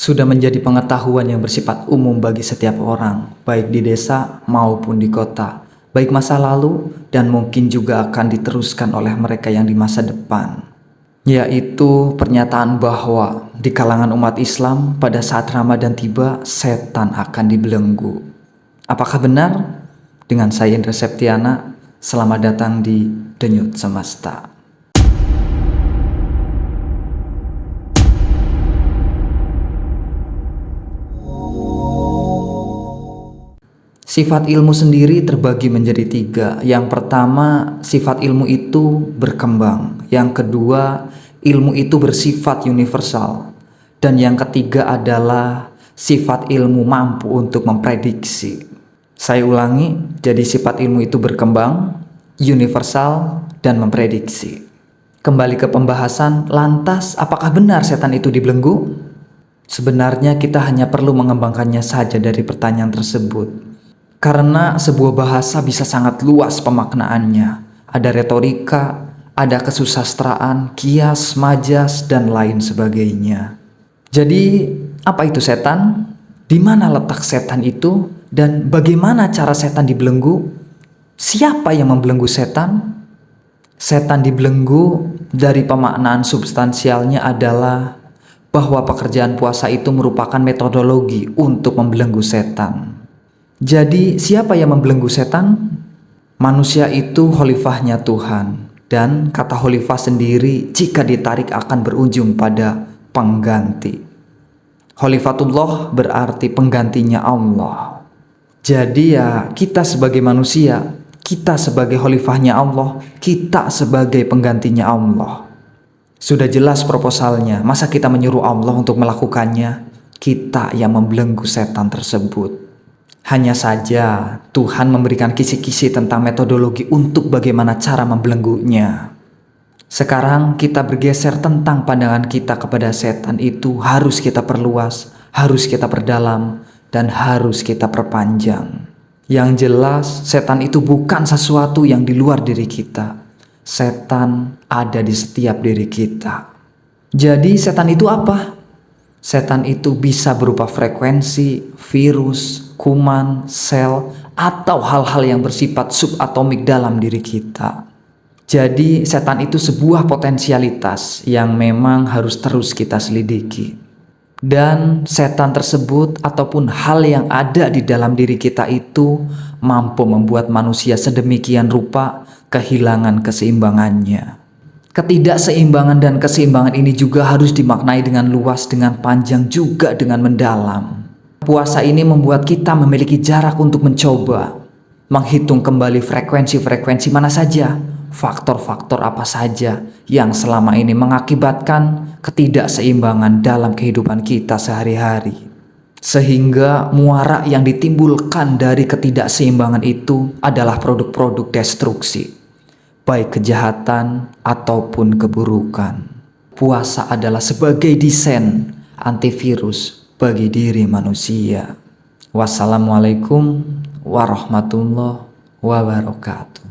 sudah menjadi pengetahuan yang bersifat umum bagi setiap orang, baik di desa maupun di kota, baik masa lalu dan mungkin juga akan diteruskan oleh mereka yang di masa depan. Yaitu pernyataan bahwa di kalangan umat Islam pada saat Ramadan tiba, setan akan dibelenggu. Apakah benar? Dengan saya Indra Septiana, selamat datang di Denyut Semesta. Sifat ilmu sendiri terbagi menjadi 3. Yang pertama, sifat ilmu itu berkembang. Yang kedua, ilmu itu bersifat universal. Dan yang ketiga adalah sifat ilmu mampu untuk memprediksi. Saya ulangi, jadi sifat ilmu itu berkembang, universal, dan memprediksi. Kembali ke pembahasan, lantas apakah benar setan itu dibelenggu? Sebenarnya kita hanya perlu mengembangkannya saja dari pertanyaan tersebut. Karena sebuah bahasa bisa sangat luas pemaknaannya. Ada retorika, ada kesusastraan, kias, majas, dan lain sebagainya. Jadi, apa itu setan? Di mana letak setan itu? Dan bagaimana cara setan dibelenggu? Siapa yang membelenggu setan? Setan dibelenggu dari pemaknaan substansialnya adalah bahwa pekerjaan puasa itu merupakan metodologi untuk membelenggu setan. Jadi siapa yang membelenggu setan? Manusia itu khalifahnya Tuhan, dan kata khalifah sendiri jika ditarik akan berujung pada pengganti. Khalifatullah berarti penggantinya Allah. Jadi ya kita sebagai manusia, kita sebagai khalifahnya Allah, kita sebagai penggantinya Allah. Sudah jelas proposalnya, masa kita menyuruh Allah untuk melakukannya? Kita yang membelenggu setan tersebut. Hanya saja Tuhan memberikan kisi-kisi tentang metodologi untuk bagaimana cara membelenggunya. Sekarang kita bergeser tentang pandangan kita kepada setan itu harus kita perluas, harus kita perdalam, dan harus kita perpanjang. Yang jelas setan itu bukan sesuatu yang di luar diri kita. Setan ada di setiap diri kita. Jadi setan itu apa? Setan itu bisa berupa frekuensi, virus, kuman, sel, atau hal-hal yang bersifat subatomik dalam diri kita. Jadi setan itu sebuah potensialitas yang memang harus terus kita selidiki. Dan setan tersebut ataupun hal yang ada di dalam diri kita itu mampu membuat manusia sedemikian rupa kehilangan keseimbangannya. Ketidakseimbangan dan keseimbangan ini juga harus dimaknai dengan luas, dengan panjang, juga dengan mendalam. Puasa ini membuat kita memiliki jarak untuk mencoba, menghitung kembali frekuensi-frekuensi mana saja, faktor-faktor apa saja yang selama ini mengakibatkan ketidakseimbangan dalam kehidupan kita sehari-hari. Sehingga muara yang ditimbulkan dari ketidakseimbangan itu adalah produk-produk destruksi, baik kejahatan ataupun keburukan. Puasa adalah sebagai desain antivirus bagi diri manusia. Wassalamualaikum warahmatullahi wabarakatuh.